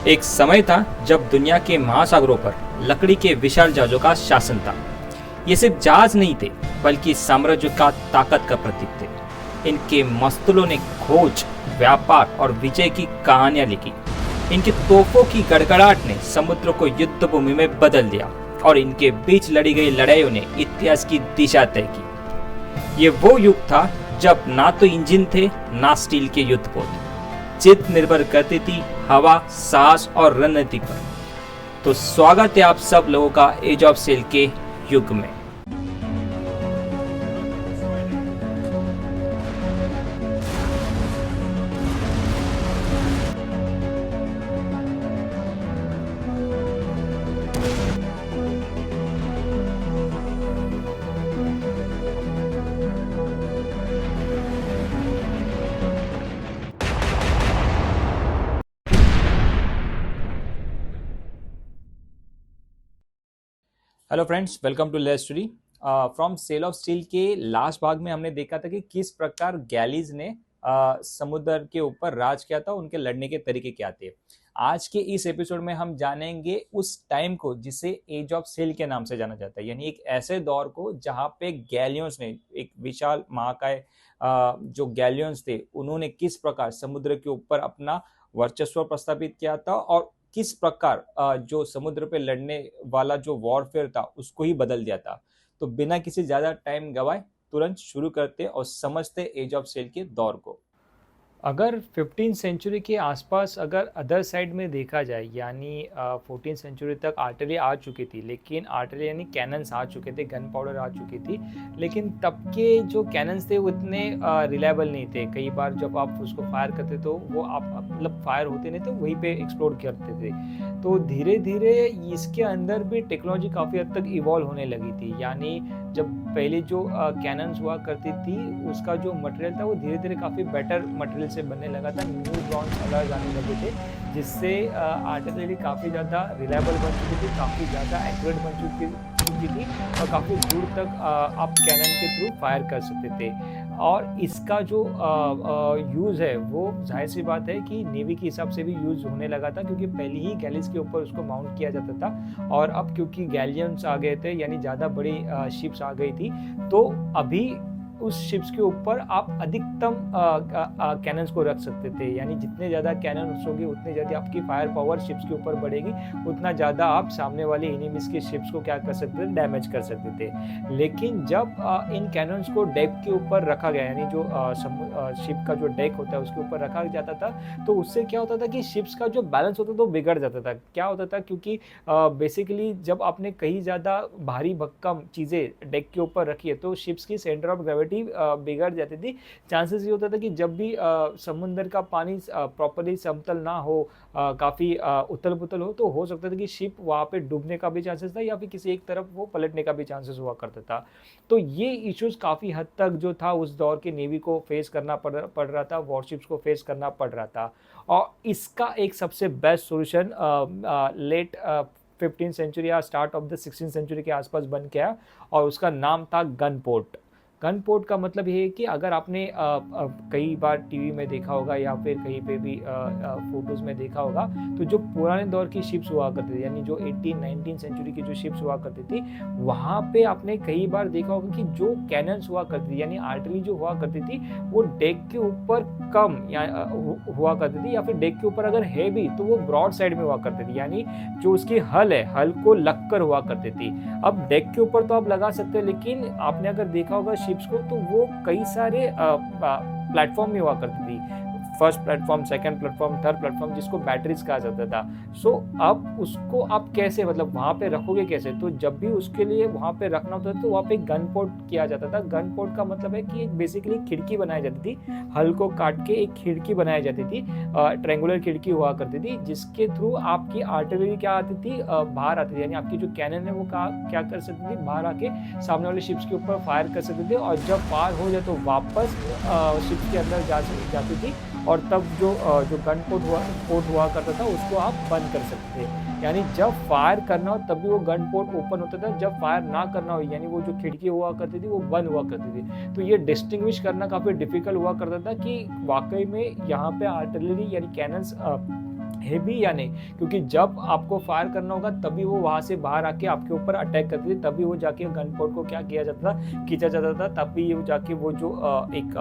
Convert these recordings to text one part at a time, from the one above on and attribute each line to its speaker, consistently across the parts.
Speaker 1: एक समय था जब दुनिया के महासागरों पर लकड़ी के विशाल जहाजों का शासन था। ये सिर्फ जहाज नहीं थे, बल्कि साम्राज्य का ताकत का प्रतीक थे। इनके मस्तूलों ने खोज, व्यापार और विजय की कहानियां लिखी। इनके तोपों की गड़गड़ाहट ने समुद्र को युद्ध भूमि में बदल दिया और इनके बीच लड़ी गई लड़ाइयों ने इतिहास की दिशा तय की। ये वो युग था जब ना तो इंजन थे, ना स्टील के युद्धपोत। जीत निर्भर करती थी हवा, साहस और रणनीति पर। तो स्वागत है आप सब लोगों का एज ऑफ सेल के युग में। Hello friends, welcome to let's story. From cell of steel के लास्ट भाग में हमने देखा था कि किस प्रकार गैलीज ने समुद्र के ऊपर राज किया था, उनके लड़ने के तरीके क्या थे। आज के इस एपिसोड में हम जानेंगे उस टाइम को जिसे एज ऑफ सेल के नाम से जाना जाता है, यानी एक ऐसे दौर को जहां पे गैलियंस ने, एक विशाल महाकाय जो गैलियंस थे, उन्होंने किस प्रकार समुद्र के ऊपर अपना वर्चस्व प्रस्थापित किया था और किस प्रकार जो समुद्र पे लड़ने वाला जो वॉरफेयर था उसको ही बदल दिया था। तो बिना किसी ज्यादा टाइम गवाए तुरंत शुरू करते और समझते एज ऑफ सेल के दौर को। अगर 15 सेंचुरी के आसपास अगर अदर साइड में देखा जाए, यानी 14 सेंचुरी तक आर्टिलरी आ चुकी थी, लेकिन आर्टिलरी यानी कैनन्स आ चुके थे, गन पाउडर आ चुकी थी, लेकिन तब के जो कैनन्स थे वो इतने रिलायबल नहीं थे। कई बार जब आप उसको फायर करते तो वो आप मतलब फायर होते नहीं तो वहीं पे एक्सप्लोड करते थे। तो धीरे धीरे इसके अंदर भी टेक्नोलॉजी काफ़ी हद तक इवॉल्व होने लगी थी। यानी जब पहले जो कैनन्स हुआ करती थी उसका जो मटेरियल था वो धीरे धीरे काफ़ी बेटर मटेरियल से बनने लगा था। न्यू ब्रॉन्ज कलर्स आने लगे थे, जिससे आर्टिलरी काफ़ी ज़्यादा रिलायबल बन चुकी थी, काफ़ी ज़्यादा एक्यूरेट बन चुकी थी और काफ़ी दूर तक आप कैनन के थ्रू फायर कर सकते थे। और इसका जो यूज़ है वो जाहिर सी बात है कि नेवी के हिसाब से भी यूज़ होने लगा था, क्योंकि पहले ही गैलीज के ऊपर उसको माउंट किया जाता था। और अब क्योंकि गैलियंस आ गए थे, यानी ज़्यादा बड़ी शिप्स आ गई थी, तो अभी उस शिप्स के ऊपर आप अधिकतम कैनन्स को रख सकते थे। यानी जितने ज़्यादा कैनन्स होंगे उतनी ज़्यादा आपकी फायर पावर शिप्स के ऊपर बढ़ेगी, उतना ज़्यादा आप सामने वाले एनिमीज के शिप्स को क्या कर सकते थे, डैमेज कर सकते थे। लेकिन जब इन कैनन्स को डेक के ऊपर रखा गया, यानी जो शिप का जो डेक होता है उसके ऊपर रखा जाता था, तो उससे क्या होता था कि शिप्स का जो बैलेंस होता था वो बिगड़ जाता था। क्या होता था, क्योंकि बेसिकली जब आपने कहीं ज़्यादा भारी भक्कम चीज़ें डेक के ऊपर रखी है तो शिप्स की सेंटर ऑफ ग्रेविटी बिगड़ जाती थी। चांसेस ये होता था कि जब भी समुद्र का पानी प्रॉपर्ली समतल ना हो, काफ़ी उथल पुथल हो, तो हो सकता था कि शिप वहाँ पे डूबने का भी चांसेस था या फिर किसी एक तरफ वो पलटने का भी चांसेस हुआ करता था। तो ये इश्यूज काफ़ी हद तक जो था उस दौर की नेवी को फेस करना पड़ रहा था, वॉरशिप्स को फेस करना पड़ रहा था। और इसका एक सबसे बेस्ट सोल्यूशन लेट 15 सेंचुरी या स्टार्ट ऑफ द 16 सेंचुरी के आसपास बन के आया, और उसका नाम था गन पोर्ट। गन पोर्ट का मतलब ये है कि अगर आपने कई बार टीवी में देखा होगा या फिर कहीं पे भी फोटोज़ में देखा होगा, तो जो पुराने दौर की शिप्स हुआ करती थी, यानी जो 18-19 सेंचुरी की जो शिप्स हुआ करती थी, वहाँ पे आपने कई बार देखा होगा कि जो कैनन्स हुआ करती थी, यानी आर्टिलरी जो हुआ करती थी, वो डेक के ऊपर कम या हुआ करती थी, या फिर डेक के ऊपर अगर है भी तो वो ब्रॉड साइड में हुआ करती थी, यानी जो उसकी हल है, हल को लगकर हुआ करती थी। अब डेक के ऊपर तो आप लगा सकते हैं, लेकिन आपने अगर देखा होगा शिप्स को, तो वो कई सारे प्लेटफॉर्म में हुआ करती थी। First platform, second platform, third platform, जिसको बैटरीज कहा जाता था। सो अब उसको आप कैसे, मतलब वहाँ पे रखोगे कैसे? तो जब भी उसके लिए वहाँ पे रखना होता था तो वहाँ पे गन पोर्ट किया जाता था। गन पोर्ट का मतलब है कि एक बेसिकली खिड़की बनाई जाती थी, हल को काट के एक खिड़की बनाई जाती थी, ट्रायंगुलर खिड़की हुआ करती थी, जिसके थ्रू आपकी आर्टिलरी क्या आती थी, बाहर आती थी। यानी आपकी जो कैनन है वो क्या कर सकती थी, बाहर आके सामने वाले शिप्स के ऊपर फायर कर सकते थे, और जब फायर हो जाए तो वापस शिप के अंदर जाती थी, और तब जो गन पोर्ट हुआ करता था उसको आप बंद कर सकते थे। यानी जब फायर करना हो तब भी वो गन पोर्ट ओपन होता था, जब फायर ना करना हो यानी वो जो खिड़की हुआ करती थी वो बंद हुआ करती थी। तो ये डिस्टिंग्विश करना काफ़ी डिफिकल्ट हुआ करता था कि वाकई में यहाँ पे आर्टिलरी यानी कैनन्स हेवी या नहीं, क्योंकि जब आपको फायर करना होगा तभी वो वहाँ से बाहर आके आपके ऊपर अटैक करती थी, तभी वो जाके गन पोर्ट को क्या किया जाता था, खींचा जाता था, तभी वो जाके वो जो एक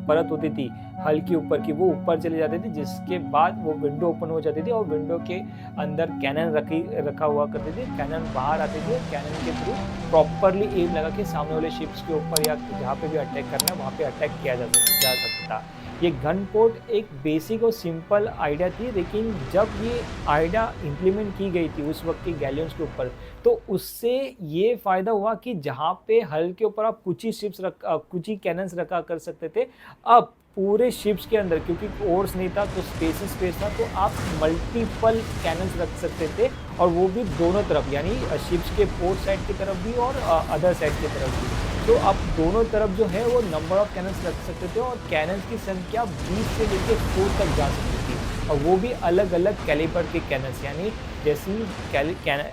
Speaker 1: परत होती थी हल्की ऊपर की, वो ऊपर चली जाती थी, जिसके बाद वो विंडो ओपन हो जाती थी और विंडो के अंदर कैनन रखा हुआ करती थी। कैनन बाहर आती थी और कैनन के थ्रू प्रॉपरली एम लगा के सामने वाले शिप्स के ऊपर या जहाँ पे भी अटैक करना है वहाँ पे अटैक किया जा सकता था। ये गन पोर्ट एक बेसिक और सिंपल आइडिया थी, लेकिन जब ये आइडिया इम्प्लीमेंट की गई थी उस वक्त की गैलियंस के ऊपर, तो उससे ये फ़ायदा हुआ कि जहाँ पे हल के ऊपर आप कुछ ही कैनन्स रखा कर सकते थे, अब पूरे शिप्स के अंदर, क्योंकि ओर्स नहीं था तो स्पेस था, तो आप मल्टीपल कैनन्स रख सकते थे, और वो भी दोनों तरफ, यानी शिप्स के पोर्ट साइड की तरफ भी और अदर साइड की तरफ भी। तो आप दोनों तरफ जो है वो नंबर ऑफ कैनन्स रख सकते थे, और कैनन्स की संख्या 20 से लेकर 100 तक जा सकती थी, और वो भी अलग अलग कैलिबर के कैनन्स। यानी जैसे ही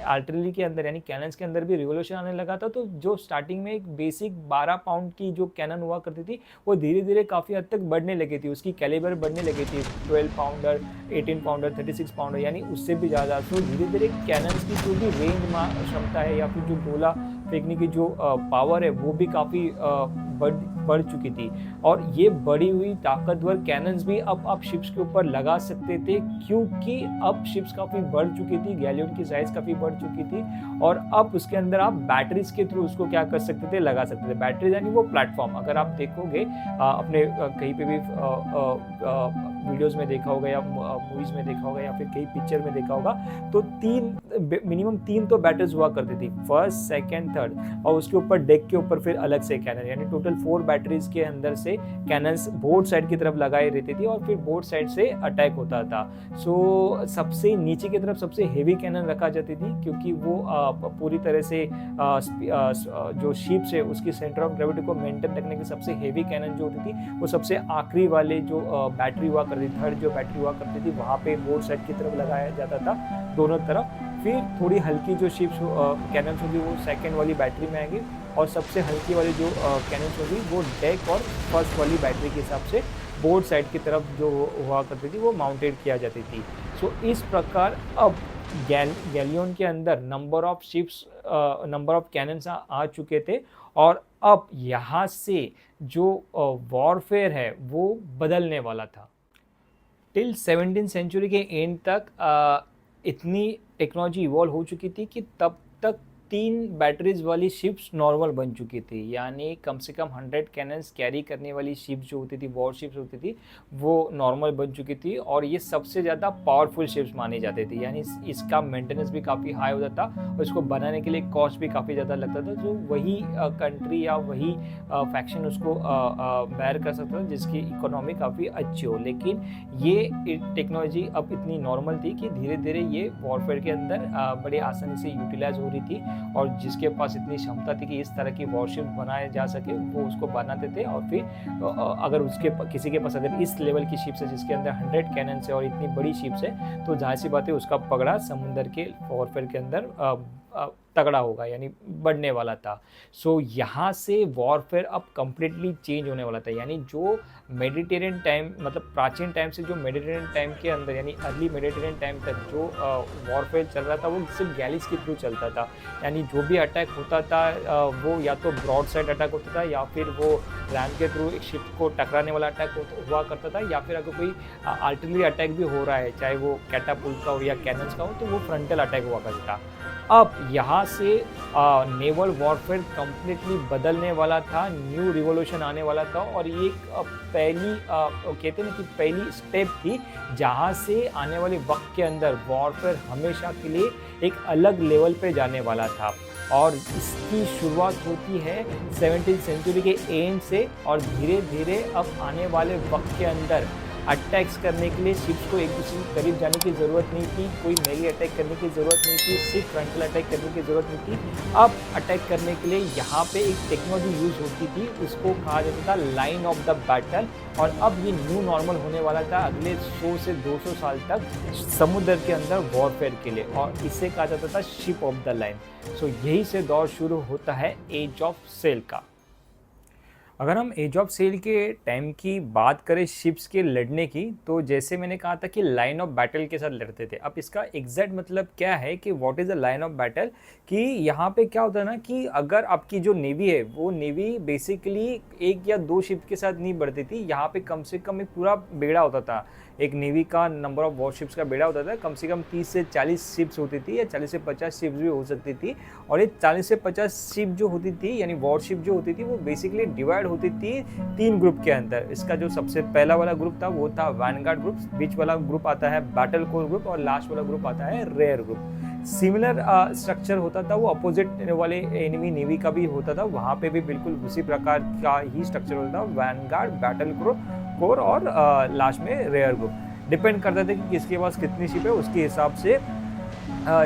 Speaker 1: आर्टिलरी के अंदर यानी कैनन्स के अंदर भी रिवोल्यूशन आने लगा था, तो जो स्टार्टिंग में एक बेसिक 12 पाउंड की जो कैनन हुआ करती थी, वो धीरे धीरे काफ़ी हद तक बढ़ने लगी थी, उसकी कैलिबर बढ़ने लगी थी, 12 पाउंडर, 18 पाउंडर, 36 पाउंडर, यानी उससे भी ज़्यादा। तो धीरे धीरे कैनन्स की जो भी रेंज क्षमता है या फिर जो गोला फेंकने की जो पावर है वो भी काफ़ी बढ़ चुकी थी, और ये बढ़ी हुई ताकतवर कैनन्स भी अब आप शिप्स के ऊपर लगा सकते थे, क्योंकि अब शिप्स काफ़ी बढ़ चुकी थी, गैलियन की साइज़ काफ़ी बढ़ चुकी थी, और अब उसके अंदर आप बैटरीज के थ्रू उसको क्या कर सकते थे, लगा सकते थे। बैटरीज यानी वो प्लेटफॉर्म, अगर आप देखोगे अपने कहीं पे भी वीडियोज़ में देखा होगा या मूवीज़ में देखा होगा या फिर कहीं पिक्चर में देखा होगा, तो मिनिमम तीन तो बैटरीज हुआ करती थी, फर्स्ट, सेकेंड, थर्ड, और उसके ऊपर डेक के ऊपर फिर अलग से कैनन, यानी टोटल 4 बैटरीज के अंदर से कैनन्स बोर्ड साइड की तरफ लगाई रहती थी, और फिर बोर्ड साइड से अटैक होता था। सो सबसे नीचे की तरफ सबसे हेवी कैनन रखा जाती थी, क्योंकि वो पूरी तरह से जो शिप्स है उसकी सेंटर ऑफ ग्रेविटी को मेंटेन रखने की सबसे हेवी कैनन जो होती थी, वो सबसे आखिरी वाले जो बैटरी हुआ करती थी, थर्ड जो बैटरी हुआ करती थी, वहाँ पे बोर्ड साइड की तरफ लगाया जाता था दोनों तरफ। फिर थोड़ी हल्की जो शिप्स कैनन्स होगी वो सेकेंड वाली बैटरी में आएंगी, और सबसे हल्की वाली जो कैनन्स होगी वो डेक और फर्स्ट वाली बैटरी के हिसाब से बोर्ड साइड की तरफ जो हुआ करती थी वो माउंटेड किया जाती थी। सो इस प्रकार अब गैलियन के अंदर नंबर ऑफ कैनन्स आ चुके थे, और अब यहाँ से जो वॉरफेयर है वो बदलने वाला था। टिल 17th सेंचुरी के एंड तक इतनी टेक्नोलॉजी इवॉल्व हो चुकी थी कि तब तक 3 बैटरीज वाली शिप्स नॉर्मल बन चुकी थी, यानी कम से कम 100 कैनन्स कैरी करने वाली शिप्स जो होती थी, वॉर शिप्स होती थी, वो नॉर्मल बन चुकी थी, और ये सबसे ज़्यादा पावरफुल शिप्स मानी जाती थी, यानी इसका मेंटेनेंस भी काफ़ी हाई होता था, और इसको बनाने के लिए कॉस्ट भी काफ़ी ज़्यादा लगता था, जो वही कंट्री या वही फैक्शन उसको बेयर कर सकता था जिसकी इकोनॉमी काफ़ी अच्छी हो। लेकिन ये टेक्नोलॉजी अब इतनी नॉर्मल थी कि धीरे धीरे ये वॉरफेयर के अंदर बड़ी आसानी से यूटिलाइज हो रही थी, और जिसके पास इतनी क्षमता थी कि इस तरह की वॉरशिप बनाए जा सके वो उसको बनाते थे। और फिर अगर किसी के पास अगर इस लेवल की शिप्स है जिसके अंदर 100 कैनन्स है और इतनी बड़ी शिप्स है, तो जाहिर सी बात है उसका पगड़ा समुद्र के वॉरफेयर के अंदर तगड़ा होगा, यानी बढ़ने वाला था। सो यहाँ से वॉरफेयर अब कम्प्लीटली चेंज होने वाला था, यानी जो मेडिटेरियन टाइम, मतलब प्राचीन टाइम से जो मेडिटेरियन टाइम के अंदर यानी अर्ली मेडिटेरियन टाइम तक जो वॉरफेयर चल रहा था वो सिर्फ गैलीज के थ्रू चलता था, यानी जो भी अटैक होता था वो या तो ब्रॉड साइड अटैक होता था, या फिर वो रैम के थ्रू एक शिप को टकराने वाला अटैक हुआ करता था, या फिर अगर कोई आर्टिलरी अटैक भी हो रहा है, चाहे वो कैटापुल्ट का हो या कैनन्स का हो, तो वो फ्रंटल अटैक हुआ करता था। अब यहाँ से नेवल वॉरफेयर कम्प्लीटली बदलने वाला था, न्यू रिवोल्यूशन आने वाला था, और ये पहली कहते हैं ना कि पहली स्टेप थी जहाँ से आने वाले वक्त के अंदर वॉरफेयर हमेशा के लिए एक अलग लेवल पे जाने वाला था। और इसकी शुरुआत होती है 17th सेंचुरी के एंड से, और धीरे धीरे अब आने वाले वक्त के अंदर अटैक्स करने के लिए शिप्स को एक दूसरे के करीब जाने की ज़रूरत नहीं थी, कोई मेली अटैक करने की ज़रूरत नहीं थी, सिर्फ फ्रंटल अटैक करने की ज़रूरत नहीं थी। अब अटैक करने के लिए यहाँ पे एक टेक्नोलॉजी यूज़ होती थी, उसको कहा जाता था लाइन ऑफ द बैटल, और अब ये न्यू नॉर्मल होने वाला था अगले 100 से 200 साल तक समुद्र के अंदर वॉरफेयर के लिए, और इसे कहा जाता था शिप ऑफ द लाइन। सो यही से दौर शुरू होता है एज ऑफ सेल का। अगर हम एज ऑफ सेल के टाइम की बात करें शिप्स के लड़ने की, तो जैसे मैंने कहा था कि लाइन ऑफ बैटल के साथ लड़ते थे। अब इसका एग्जैक्ट मतलब क्या है कि what is the line of battle, कि यहाँ पे क्या होता है ना कि अगर आपकी जो नेवी है वो नेवी बेसिकली एक या दो शिप के साथ नहीं बढ़ती थी। यहाँ पे कम से कम एक पूरा बेड़ा होता था। एक नेवी का नंबर ऑफ वॉरशिप्स का बेड़ा होता था, कम से कम 30 से 40 शिप्स होती थी, या 40 से 50 शिप्स भी हो सकती थी। और ये 40 से 50 शिप जो होती थी, यानी वॉरशिप जो होती थी, वो बेसिकली डिवाइड होती थी 3 ग्रुप के अंदर। इसका जो सबसे पहला वाला ग्रुप था वो था वैनगार्ड ग्रुप, बीच वाला ग्रुप आता है बैटल कोर ग्रुप, और लास्ट वाला ग्रुप आता है रेयर ग्रुप। सिमिलर स्ट्रक्चर होता था वो अपोजिट वाले एनिमी नेवी का भी होता था, वहाँ पे भी बिल्कुल उसी प्रकार का ही स्ट्रक्चर होता था, वैनगार्ड, बैटल कोर और लास्ट में रेयर ग्रुप। डिपेंड करता था कि किसके पास कितनी शिप है, उसके हिसाब से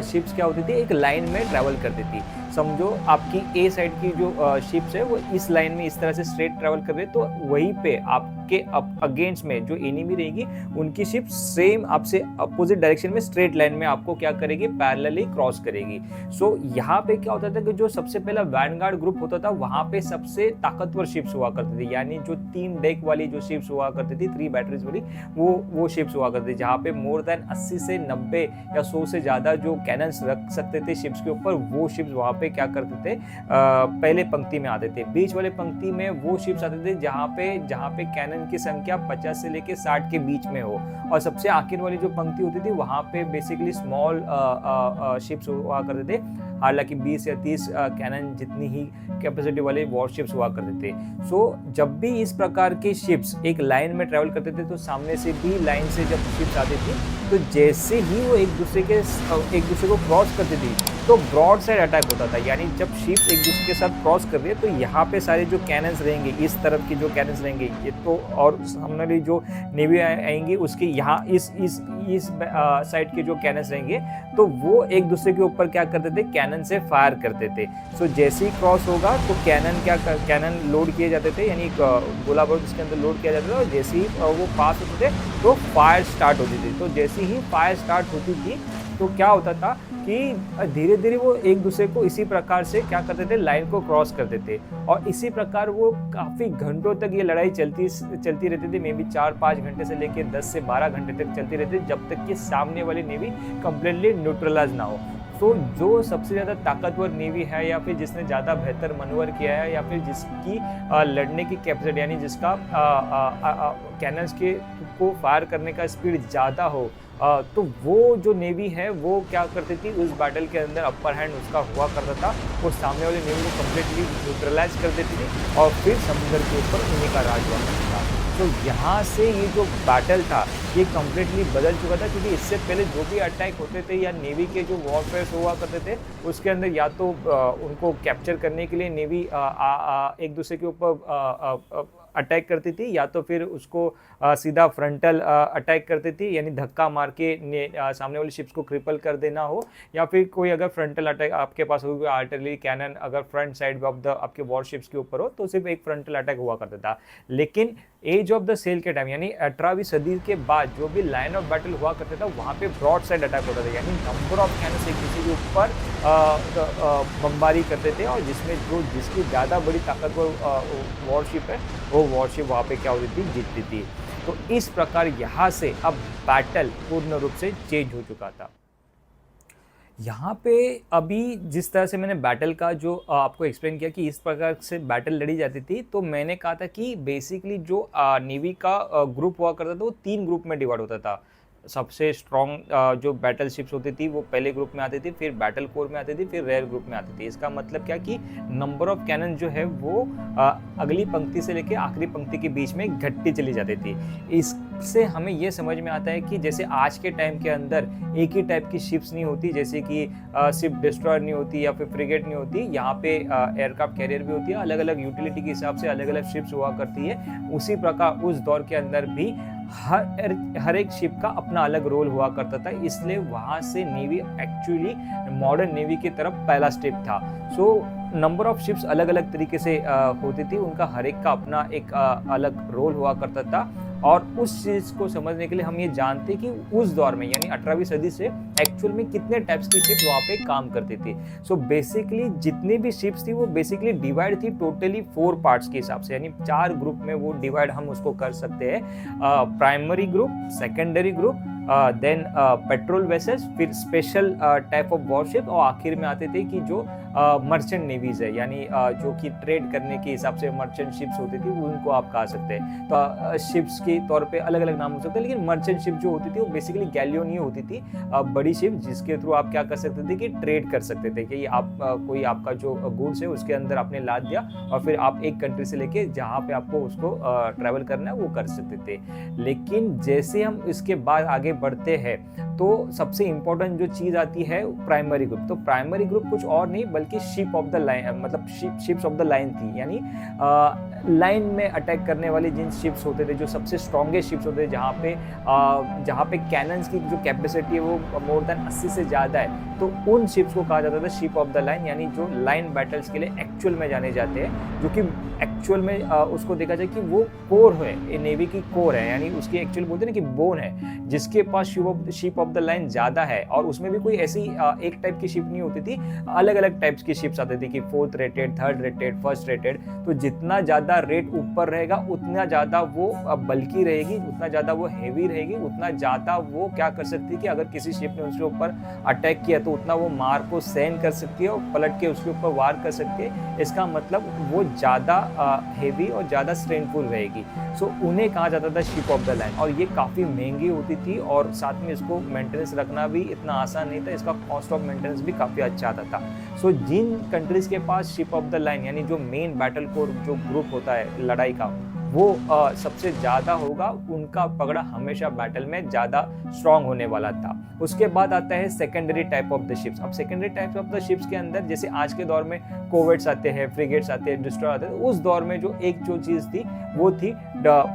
Speaker 1: शिप्स क्या होती थी, एक लाइन में ट्रैवल करती थी। समझो आपकी ए साइड की जो शिप्स है वो इस लाइन में इस तरह से स्ट्रेट ट्रैवल कर रही है, तो वहीं पे आपके अगेंस्ट में जो एनिमी रहेगी उनकी शिप सेम आपसे अपोजिट डायरेक्शन में स्ट्रेट लाइन में आपको क्या करेगी, पैरेलली क्रॉस करेगी। सो यहाँ पे क्या होता था कि जो सबसे पहला वैनगार्ड ग्रुप होता था वहाँ पे सबसे ताकतवर शिप्स हुआ करती थी, यानी जो 3 डेक वाली जो शिप्स हुआ करती थी, 3 बैटरीज वाली, वो शिप्स हुआ करती थी, जहाँ पे मोर देन 80 से 90 या 100 से ज़्यादा जो कैनन्स रख सकते थे शिप्स के ऊपर, वो शिप्स वहाँ पे क्या करते थे, पहले पंक्ति में आते थे। बीच वाले पंक्ति में वो शिप्स आते थे जहाँ पे कैनन की संख्या 50 से लेके 60 के बीच में हो, और सबसे आखिर वाली जो पंक्ति होती थी वहाँ पे बेसिकली स्मॉल शिप्स हुआ करते थे। हालांकि 20 या 30 कैनन जितनी ही कैपेसिटी वाले वॉरशिप्स हुआ करते थे। सो जब भी इस प्रकार के शिप्स एक लाइन में ट्रैवल करते थे, तो सामने से भी लाइन से जब शिप्स आती थी, तो जैसे ही वो एक दूसरे को क्रॉस करती थी, तो ब्रॉड साइड अटैक होता था। यानी जब शिप्स एक दूसरे के साथ क्रॉस कर रही है, तो यहाँ पे सारे जो कैनन्स रहेंगे, इस तरफ की जो कैनन्स रहेंगे ये तो, और सामने वाली जो नेवी आएंगी उसके यहाँ इस साइड के जो कैनन्स रहेंगे, तो वो एक दूसरे के ऊपर क्या करते थे, कैनन से फायर करते थे। सो जैसे ही क्रॉस होगा तो कैनन लोड किए जाते थे, यानी गोला बारूद इसके अंदर लोड किया जाता था, और जैसे ही वो पास होते थे तो फायर स्टार्ट होती थी। तो जैसे ही फायर स्टार्ट होती थी तो क्या होता था कि धीरे धीरे वो एक दूसरे को इसी प्रकार से क्या करते थे, लाइन को क्रॉस करते थे, और इसी प्रकार वो काफ़ी घंटों तक ये लड़ाई चलती रहती थी। मे बी 4-5 घंटे से लेकर 10 से 12 घंटे तक चलती रहती, जब तक कि सामने वाली नेवी कंप्लीटली न्यूट्रलाइज ना हो। तो जो सबसे ज़्यादा ताकतवर नेवी है, या फिर जिसने ज़्यादा बेहतर मनोवर किया है, या फिर जिसकी लड़ने की कैपेसिटी, यानी जिसका कैनन्स के को फायर करने का स्पीड ज़्यादा हो, तो वो जो नेवी है वो क्या करती थी, उस बैटल के अंदर अपर हैंड उसका हुआ करता था, वो सामने वाली नेवी को कम्प्लीटली न्यूट्रलाइज कर देती थी, और फिर समुद्र के ऊपर उन्हीं का राज हुआ करता था। तो यहाँ से ये जो बैटल था ये कम्प्लीटली बदल चुका था, क्योंकि इससे पहले जो भी अटैक होते थे या नेवी के जो वॉरफेयर हुआ करते थे, उसके अंदर या तो उनको कैप्चर करने के लिए नेवी एक दूसरे के ऊपर अटैक करती थी, या तो फिर उसको सीधा फ्रंटल अटैक करती थी, यानी धक्का मार के सामने वाली शिप्स को क्रिपल कर देना हो, या फिर कोई अगर फ्रंटल अटैक आपके पास हो, आर्टिलरी कैनन अगर फ्रंट साइड ऑफ द आपके वॉरशिप्स के ऊपर हो, तो सिर्फ एक फ्रंटल अटैक हुआ करता था। लेकिन एज ऑफ द सेल के टाइम, यानी 18वीं सदी के बाद जो भी लाइन ऑफ बैटल हुआ करता था, वहाँ पे ब्रॉड साइड अटैक होता था, यानी नंबर ऑफ कैनन से किसी के ऊपर बमबारी करते थे, और जिसकी ज़्यादा बड़ी ताकतवर वॉरशिप है, वो वॉरशिप वहाँ पे क्या होती थी, जीतती थी। तो इस प्रकार यहाँ से अब बैटल पूर्ण रूप से चेंज हो चुका था। यहाँ पे अभी जिस तरह से मैंने बैटल का जो आपको एक्सप्लेन किया कि इस प्रकार से बैटल लड़ी जाती थी, तो मैंने कहा था कि बेसिकली जो नेवी का ग्रुप हुआ करता था वो 3 ग्रुप में डिवाइड होता था। सबसे स्ट्रॉन्ग जो बैटल शिप्स होती थी वो पहले ग्रुप में आती थी, फिर बैटल कोर में आती थी, फिर रेयर ग्रुप में आती थी। इसका मतलब क्या कि नंबर ऑफ कैनन जो है वो अगली पंक्ति से लेकर आखिरी पंक्ति के बीच में घटती चली जाती थी। इससे हमें ये समझ में आता है कि जैसे आज के टाइम के अंदर एक ही टाइप की शिप्स नहीं होती, जैसे कि शिप डिस्ट्रॉयर नहीं होती या फिर फ्रिगेट नहीं होती, यहाँ पे एयरक्राफ्ट कैरियर भी होती है, अलग अलग यूटिलिटी के हिसाब से अलग अलग शिप्स हुआ करती है। उसी प्रकार उस दौर के अंदर भी हर एक शिप का अपना अलग रोल हुआ करता था, इसलिए वहाँ से नेवी एक्चुअली मॉडर्न नेवी की तरफ पहला स्टेप था। सो नंबर ऑफ शिप्स अलग अलग तरीके से होती थी, उनका हर एक का अपना एक अलग रोल हुआ करता था, और उस चीज़ को समझने के लिए हम ये जानते हैं कि उस दौर में यानी 18वीं सदी से एक्चुअल में कितने टाइप्स की शिप्स वहाँ पे काम करती थी। सो बेसिकली जितनी भी शिप्स थी वो बेसिकली डिवाइड थी टोटली 4 पार्ट्स के हिसाब से, यानी 4 ग्रुप में वो डिवाइड हम उसको कर सकते हैं। Primary group, secondary group, then patrol vessels, फिर स्पेशल टाइप ऑफ वॉरशिप, और आखिर में आते थे कि जो मर्चेंट नेवीज है, यानी जो कि ट्रेड करने के हिसाब से मर्चेंट शिप्स होती थी, उनको आप कहा सकते हैं। तो शिप्स के तौर पे अलग अलग नाम हो सकते हैं, लेकिन मर्चेंट शिप जो होती थी वो बेसिकली गैलियन ही होती थी, बड़ी शिप जिसके थ्रू आप क्या कर सकते थे कि ट्रेड कर सकते थे, कि आप कोई आपका जो गुड्स है उसके अंदर आपने लाद दिया और फिर आप एक कंट्री से लेके जहाँ पे आपको उसको ट्रैवल करना है वो कर सकते थे। लेकिन जैसे हम इसके बाद आगे बढ़ते हैं तो सबसे इंपॉर्टेंट जो चीज़ आती है प्राइमरी ग्रुप। तो प्राइमरी ग्रुप कुछ और नहीं बल्कि शिप ऑफ द लाइन, मतलब शिप्स ऑफ द लाइन थी, यानी लाइन में अटैक करने वाले जिन शिप्स होते थे, जो सबसे स्ट्रॉन्गेस्ट शिप्स होते थे, जहाँ पे कैनन्स की जो कैपेसिटी है वो मोर देन 80 से ज़्यादा है, तो उन शिप्स को कहा जाता था शिप ऑफ द लाइन, यानी जो लाइन बैटल्स के लिए एक्चुअल में जाने जाते हैं, जो कि एक्चुअल में उसको देखा जाए कि वो कोर है, नेवी की कोर है, यानी उसकी एक्चुअल बोलते हैं ना कि बोन है, जिसके पास शिप ऑफ द लाइन ज़्यादा है। और उसमें भी कोई ऐसी एक टाइप की शिप नहीं होती थी, अलग अलग टाइप्स की शिप्स आती थी कि 4th rated, 3rd rated, 1st rated. तो जितना ज़्यादा रेट ऊपर रहेगा उतना ज़्यादा वो बल्कि रहेगी, उतना ज़्यादा वो हैवी रहेगी, उतना ज़्यादा वो क्या कर सकती है कि अगर किसी शिप ने उसके ऊपर अटैक किया तो उतना वो मार को सहन कर सकती है और पलट के उसके ऊपर वार कर सकती है। इसका मतलब वो ज़्यादा हेवी और ज़्यादा स्ट्रेंथफुल रहेगी। सो उन्हें कहा जाता था शिप ऑफ द लाइन, और ये काफ़ी महंगी होती थी और साथ में इसको मेंटेनेंस रखना भी इतना आसान नहीं था, इसका कॉस्ट ऑफ मेंटेनेंस भी काफ़ी अच्छा आता था। सो जिन कंट्रीज के पास शिप ऑफ द लाइन यानी जो मेन बैटल कोर जो ग्रुप होता है लड़ाई का, वो सबसे ज़्यादा होगा, उनका पकड़ा हमेशा बैटल में ज़्यादा स्ट्रांग होने वाला था। उसके बाद आता है secondary type of the ships. अब secondary type of the ships के अंदर जैसे आज के दौर में कोवेट्स आते हैं, फ्रिगेट्स आते हैं, डिस्ट्रॉयर आते हैं, उस दौर में जो चीज़ थी वो थी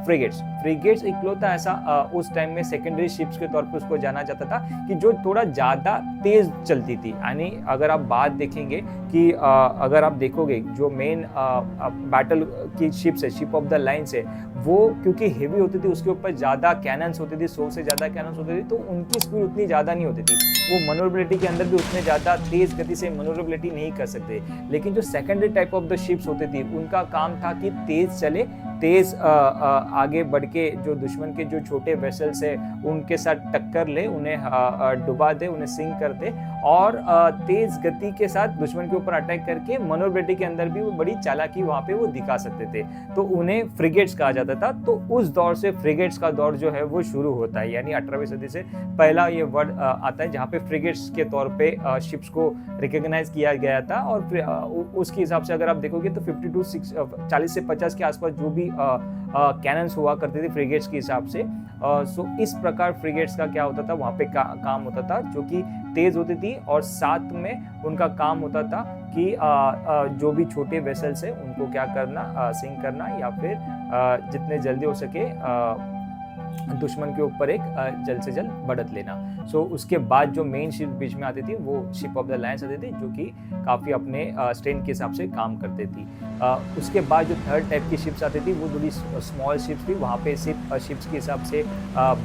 Speaker 1: फ्रिगेट्स इकलौता ऐसा उस टाइम में सेकेंडरी शिप्स के तौर पे उसको जाना जाता था कि जो थोड़ा ज़्यादा तेज़ चलती थी। यानी अगर आप बात देखेंगे कि अगर आप देखोगे जो मेन बैटल की शिप्स है, शिप ऑफ द लाइन से, वो क्योंकि हेवी होती थी, उसके ऊपर ज़्यादा कैनन्स होती थी, 100 से ज़्यादा कैनन्स होती थी, तो उनकी स्पीड उतनी ज़्यादा नहीं होती थी, वो मनोरेबिलिटी के अंदर भी उतने ज़्यादा तेज़ गति से मनोरेबिलिटी नहीं कर सकते। लेकिन जो secondary type of the ships होती थी उनका काम था कि तेज़ चले, तेज़ आगे बढ़ के जो दुश्मन के जो छोटे वेसल्स है उनके साथ टक्कर ले, उन्हें डुबा दे, उन्हें सिंक कर दे, और तेज़ गति के साथ दुश्मन के ऊपर अटैक करके मनोरेबिलिटी के अंदर भी वो बड़ी चालाकी वहाँ पे वो दिखा सकते थे। तो उन्हें फ्रिगेट्स कहा जाता था। तो उस दौर से फ्रिगेट्स का दौर जो है वो शुरू होता है, यानी 18वीं सदी से पहला ये वर्ड आता है जहाँ पे फ्रिगेट्स के तौर पे शिप्स को रिकॉग्नाइज किया गया था। और उसके हिसाब से अगर आप देखोगे तो 40 से 50 के आसपास जो भी कैनन्स हुआ करते थे फ्रिगेट्स के हिसाब से। सो इस प्रकार फ्रिगेट्स का क्या होता था, वहाँ पे काम होता था जो कि तेज़ होती थी, और साथ में उनका काम होता था कि जो भी छोटे वेसल्स है उनको क्या करना, सिंक करना, या फिर जितने जल्दी हो सके दुश्मन के ऊपर एक जल्द से जल्द बढ़त लेना। सो उसके बाद जो मेन शिप बीच में आती थी वो शिप ऑफ द लाइन्स आती थी, जो कि काफ़ी अपने स्ट्रेंथ के हिसाब से काम करती थी। उसके बाद जो 3rd टाइप की शिप्स आती थी वो थोड़ी स्मॉल शिप्स थी, वहाँ पे सिर्फ शिप्स के हिसाब से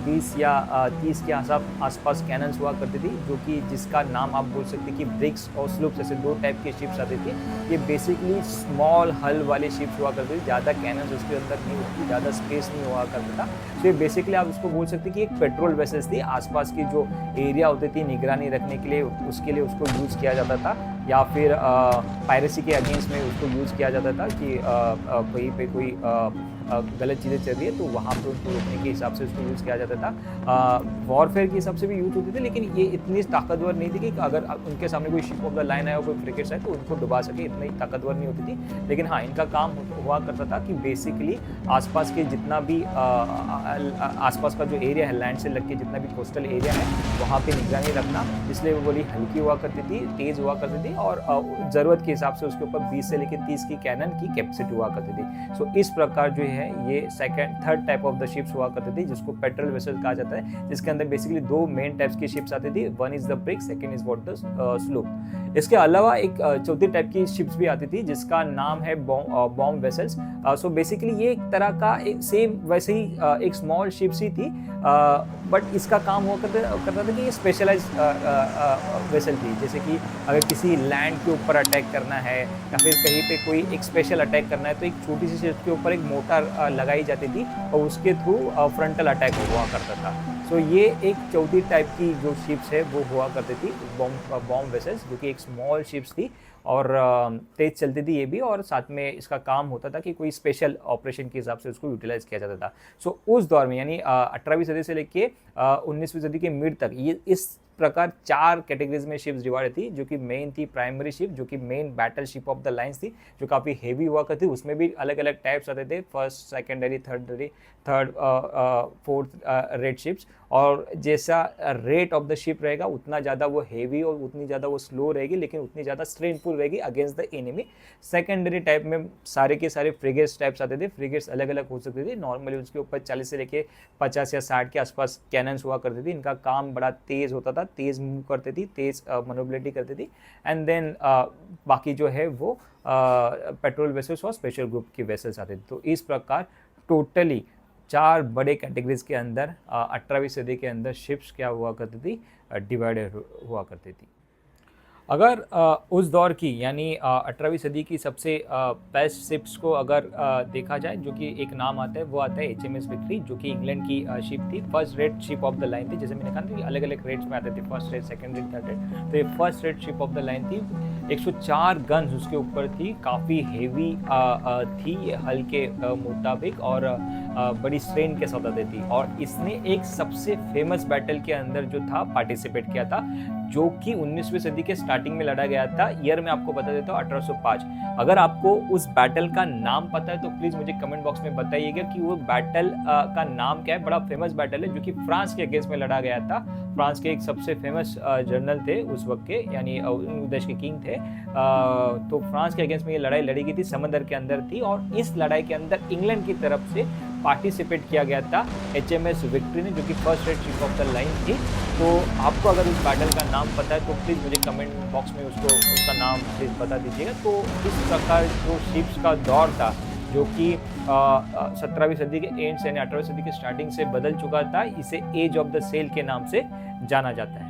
Speaker 1: 20 या 30 के आसपास कैनन्स हुआ करती थी, जो कि जिसका नाम आप बोल सकते कि ब्रिग्स और स्लूप्स, ऐसे 2 टाइप की शिप्स आती थी। ये बेसिकली स्मॉल हल वाली शिप्स हुआ करती थी, ज़्यादा कैनन्स उसके अंदर नहीं होती, ज़्यादा स्पेस नहीं हुआ करता था। तो ये बेसिकली आप उसको बोल सकते कि एक पेट्रोल वेसल्स थी, आसपास की जो एरिया होती थी निगरानी रखने के लिए, उसके लिए उसको यूज़ किया जाता था, या फिर पायरेसी के अगेंस्ट में उसको यूज़ किया जाता था कि कहीं पे कोई गलत चीज़ें चल रही है तो वहाँ पर उसको रोकने के हिसाब से उसको यूज़ किया जाता था। वॉरफेयर के हिसाब से भी यूज़ होती थी, लेकिन ये इतनी ताकतवर नहीं थी कि अगर उनके सामने कोई शिप ऑफ द लाइन आया और कोई फ्रिगेट्स आए तो उनको डुबा सके, इतनी ताकतवर नहीं होती थी। लेकिन हाँ, इनका काम हुआ करता था कि बेसिकली आसपास के जितना भी आसपास का जो एरिया है लैंड से लग के जितना भी कोस्टल एरिया है वहाँ पे निगरानी रखना, इसलिए वो बड़ी हल्की हुआ करती थी, तेज़ हुआ करती थी, और ज़रूरत के हिसाब से उसके ऊपर 20 से लेकर 30 की कैनन की कैपेसिटी हुआ करती थी। सो इस प्रकार जो है हैं ये third type of the ships हुआ करती थी, जिसको पेट्रोल वेसल कहा जाता है, जिसके अंदर बेसिकली दो मेन टाइप्स की शिप्स आती थी। One is the brig, second is what the sloop. इसके अलावा एक चौथी टाइप की शिप्स भी आती थी जिसका नाम है बॉम्ब वेसल्स। सो बेसिकली ये एक तरह का सेम वैसे ही एक स्मॉल शिप्स ही थी, बट इसका काम हुआ करता था कि ये स्पेशलाइज वेसल थी। जैसे कि अगर किसी लैंड के ऊपर अटैक करना है या फिर कहीं पे कोई एक स्पेशल अटैक करना है, तो एक छोटी सी शिप के ऊपर एक मोटर लगाई जाती थी और उसके थ्रू फ्रंटल अटैक हुआ करता था। सो ये एक चौथी टाइप की जो शिप्स है वो हुआ करती थी बॉम्ब वेसल्स, जो कि एक स्मॉल शिप्स थी और तेज चलती थी ये भी, और साथ में इसका काम होता था कि कोई स्पेशल ऑपरेशन के हिसाब से उसको यूटिलाइज किया जाता था। सो उस दौर में यानी 18वीं सदी से लेके 19वीं सदी के मिड तक ये इस प्रकार 4 कैटेगरीज में शिप्स डिवाइड थी, जो कि मेन थी प्राइमरी शिप, जो कि main battle ship of the lines थी, जो काफ़ी हेवी हुआ करती थी। उसमें भी अलग अलग टाइप्स आते थे, first, secondary, third, fourth rate ships, और जैसा रेट ऑफ द शिप रहेगा उतना ज़्यादा वो हेवी और उतनी ज़्यादा वो स्लो रहेगी, लेकिन उतनी ज़्यादा स्ट्रेनफुल रहेगी against the enemy. Secondary type में सारे के सारे फ्रिगेट्स टाइप्स आते थे। फ्रिगेट्स अलग अलग हो सकते थे, नॉर्मली उसके ऊपर 40 से लेके 50 या 60 के आसपास कैनन्स हुआ करती थी। इनका काम बड़ा तेज़ होता था, तेज़ मूव करती थी, तेज़ मनोबिलिटी करती थी। एंड देन बाकी जो है वो पेट्रोल वेसल्स और स्पेशल ग्रुप की वेसल्स आते थे। तो इस प्रकार टोटली 4 बड़े कैटेगरीज के अंदर 18वीं सदी के अंदर शिप्स क्या हुआ करती थी, डिवाइडेड हुआ करती थी। अगर उस दौर की यानी 18वीं सदी की सबसे बेस्ट शिप्स को अगर देखा जाए, जो कि एक नाम आता है, वो आता है HMS विक्ट्री, जो कि इंग्लैंड की शिप थी, first rate ship of the line थी। जैसे मैंने कहा था अलग अलग रेट्स में आते थे, first rate, second rate, third rate. तो ये first rate ship of the line थी। 104 गन्स उसके ऊपर थी, काफ़ी हेवी थी, हल्के मुताबिक, और बड़ी स्ट्रेन के साथ आती थी। और इसने एक सबसे फेमस बैटल के अंदर जो था पार्टिसिपेट किया था, जो कि 19वीं सदी के स्टार्टिंग में लड़ा गया था। ईयर मैं आपको बता देता हूँ 1805। अगर आपको उस बैटल का नाम पता है तो प्लीज मुझे कमेंट बॉक्स में बताइएगा कि वो बैटल का नाम क्या है। बड़ा फेमस बैटल है, जो कि फ्रांस के अगेंस्ट में लड़ा गया था। फ्रांस के एक सबसे फेमस जनरल थे उस वक्त के, यानी उस देश के किंग थे। तो फ्रांस के अगेंस्ट में ये लड़ाई लड़ी गई थी, समंदर के अंदर थी, और इस लड़ाई के अंदर इंग्लैंड की तरफ से पार्टिसिपेट किया गया था HMS विक्ट्री ने, जो कि first rate ship of the line थी। तो आपको अगर उस बैटल का नाम पता है तो प्लीज़ मुझे कमेंट बॉक्स में उसका नाम प्लीज़ बता दीजिएगा। तो इस प्रकार जो शिप्स का दौर था, जो कि 17वीं सदी के एंड से यानी 18वीं सदी की स्टार्टिंग से बदल चुका था, इसे एज ऑफ द सेल के नाम से जाना जाता है।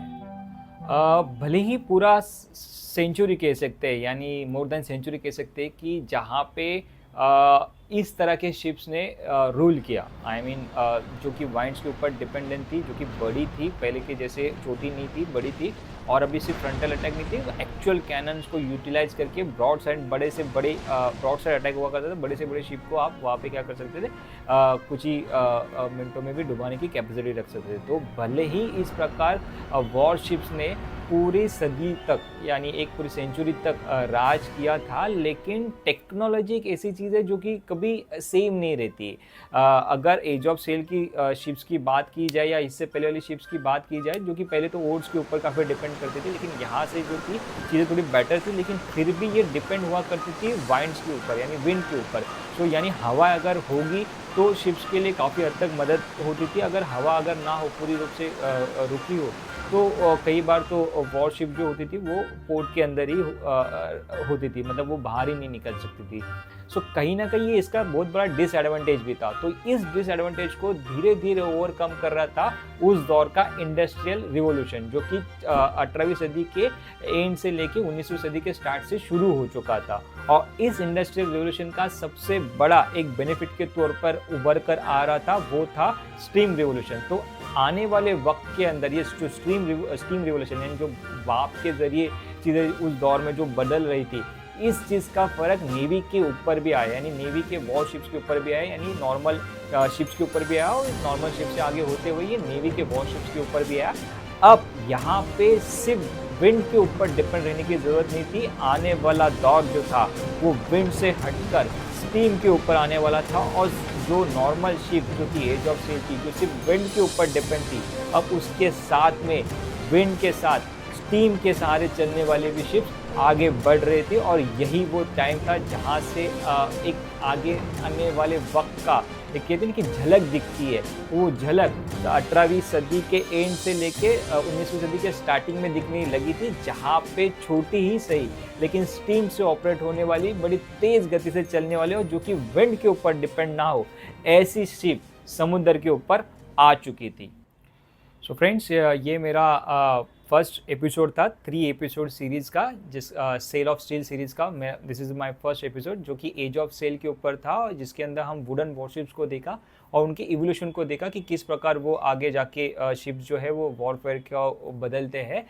Speaker 1: भले ही पूरा सेंचुरी कह सकते हैं, यानी मोर देन सेंचुरी कह सकते हैं, कि जहाँ पे इस तरह के शिप्स ने रूल किया, आई मीन जो कि वाइंड्स के ऊपर डिपेंडेंट थी, जो कि बड़ी थी, पहले के जैसे छोटी नहीं थी, बड़ी थी, और अभी सिर्फ फ्रंटल अटैक नहीं थी, एक्चुअल कैनन्स को यूटिलाइज करके ब्रॉड साइड, बड़े से बड़े ब्रॉड साइड अटैक हुआ करता था। बड़े से बड़े शिप को आप वहाँ पे क्या कर सकते थे, कुछ ही मिनटों में भी डुबाने की कैपेसिटी रख सकते थे। तो भले ही इस प्रकार वॉर शिप्स ने पूरी सदी तक, यानी एक पूरी सेंचुरी तक राज किया था, लेकिन टेक्नोलॉजी एक ऐसी चीज़ है जो कि कभी सेम नहीं रहती। अगर एज ऑफ सेल की शिप्स की बात की जाए, या इससे पहले वाली शिप्स की बात की जाए, जो कि पहले तो ओड्स के ऊपर काफ़ी डिपेंड करती थी, लेकिन यहाँ से जो थी चीज़ें थोड़ी बेटर थी, लेकिन फिर भी ये डिपेंड हुआ करती थी वाइंड्स के ऊपर, यानी विंड के ऊपर। तो यानी हवा अगर होगी तो शिप्स के लिए काफ़ी हद तक मदद होती थी। अगर हवा अगर ना हो, पूरी रूप से रुकी हो, तो कई बार तो वॉर शिप जो होती थी वो पोर्ट के अंदर ही होती थी, मतलब वो बाहर ही नहीं निकल सकती थी। सो कहीं ना कहीं ये इसका बहुत बड़ा डिसएडवांटेज भी था। तो इस डिसएडवांटेज को धीरे धीरे ओवरकम कर रहा था उस दौर का इंडस्ट्रियल रिवॉल्यूशन, जो कि 18वीं सदी के एंड से लेके 19वीं सदी के स्टार्ट से शुरू हो चुका था। और इस इंडस्ट्रियल रिवॉल्यूशन का सबसे बड़ा एक बेनिफिट के तौर पर उभर कर आ रहा था, वो था स्टीम रिवॉल्यूशन। तो आने वाले वक्त के अंदर ये जो स्टीम रिवॉल्यूशन, यानी जो भाप के जरिए चीज़ें उस दौर में जो बदल रही थी, इस चीज़ का फ़र्क नेवी के ऊपर भी आया, यानी नेवी के वॉर शिप्स के ऊपर भी आया, यानी नॉर्मल शिप्स के ऊपर भी आया, और नॉर्मल शिप से आगे होते हुए ये नेवी के वॉर शिप्स के ऊपर भी आया। अब यहाँ पे सिर्फ विंड के ऊपर डिपेंड रहने की ज़रूरत नहीं थी। आने वाला दौर जो था वो विंड से हटकर स्टीम के ऊपर आने वाला था, और जो नॉर्मल शिप जो थी एज ऑफ सेल की, जो सिर्फ विंड के ऊपर डिपेंड थी, अब उसके साथ में विंड के साथ स्टीम के सहारे चलने वाली भी शिप्स आगे बढ़ रहे थे। और यही वो टाइम था जहाँ से एक आगे आने वाले वक्त का एक कहते हैं कि झलक दिखती है, वो झलक 18वीं सदी के एंड से लेके 19वीं सदी के स्टार्टिंग में दिखने लगी थी, जहाँ पे छोटी ही सही लेकिन स्टीम से ऑपरेट होने वाली, बड़ी तेज गति से चलने वाले और जो कि विंड के ऊपर डिपेंड ना हो, ऐसी शिप समुद्र के ऊपर आ चुकी थी। सो फ्रेंड्स, ये मेरा फर्स्ट एपिसोड था 3 एपिसोड सीरीज़ का, जिस सेल ऑफ स्टील सीरीज़ का। मैं this is my first episode जो कि एज ऑफ सेल के ऊपर था, जिसके अंदर हम वुडन वॉरशिप्स को देखा और उनके इवोल्यूशन को देखा कि किस प्रकार वो आगे जाके शिप्स जो है वो वॉरफेयर का बदलते हैं।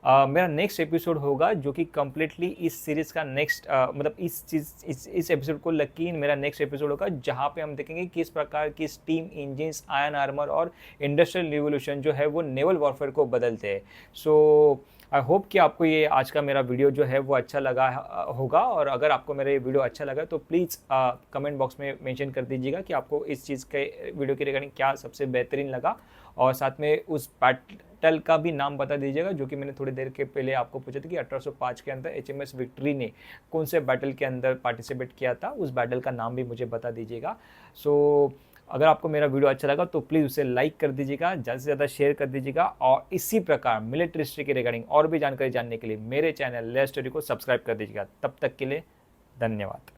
Speaker 1: मेरा नेक्स्ट एपिसोड होगा जो कि कम्प्लीटली इस सीरीज़ का नेक्स्ट मतलब इस एपिसोड को लग के मेरा नेक्स्ट एपिसोड होगा, जहाँ पे हम देखेंगे किस प्रकार की स्टीम इंजिन्स, आयरन आर्मर और इंडस्ट्रियल रिवोल्यूशन जो है वो नेवल वॉरफेयर को बदलते हैं। सो आई होप कि आपको ये आज का मेरा वीडियो जो है वो अच्छा लगा होगा, और अगर आपको मेरा ये वीडियो अच्छा लगा तो प्लीज़ कमेंट बॉक्स में मेंशन कर दीजिएगा कि आपको इस चीज़ के वीडियो के रिगार्डिंग क्या सबसे बेहतरीन लगा, और साथ में उस बैटल का भी नाम बता दीजिएगा जो कि मैंने थोड़ी देर के पहले आपको पूछा था कि 1805 के अंदर HMS विक्ट्री ने कौन से बैटल के अंदर पार्टिसिपेट किया था, उस बैटल का नाम भी मुझे बता दीजिएगा। सो अगर आपको मेरा वीडियो अच्छा लगा तो प्लीज़ उसे लाइक कर दीजिएगा, ज़्यादा से ज़्यादा शेयर कर दीजिएगा, और इसी प्रकार मिलिट्री हिस्ट्री के रिगार्डिंग और भी जानकारी जानने के लिए मेरे चैनल लेयर स्टोरी को सब्सक्राइब कर दीजिएगा। तब तक के लिए धन्यवाद।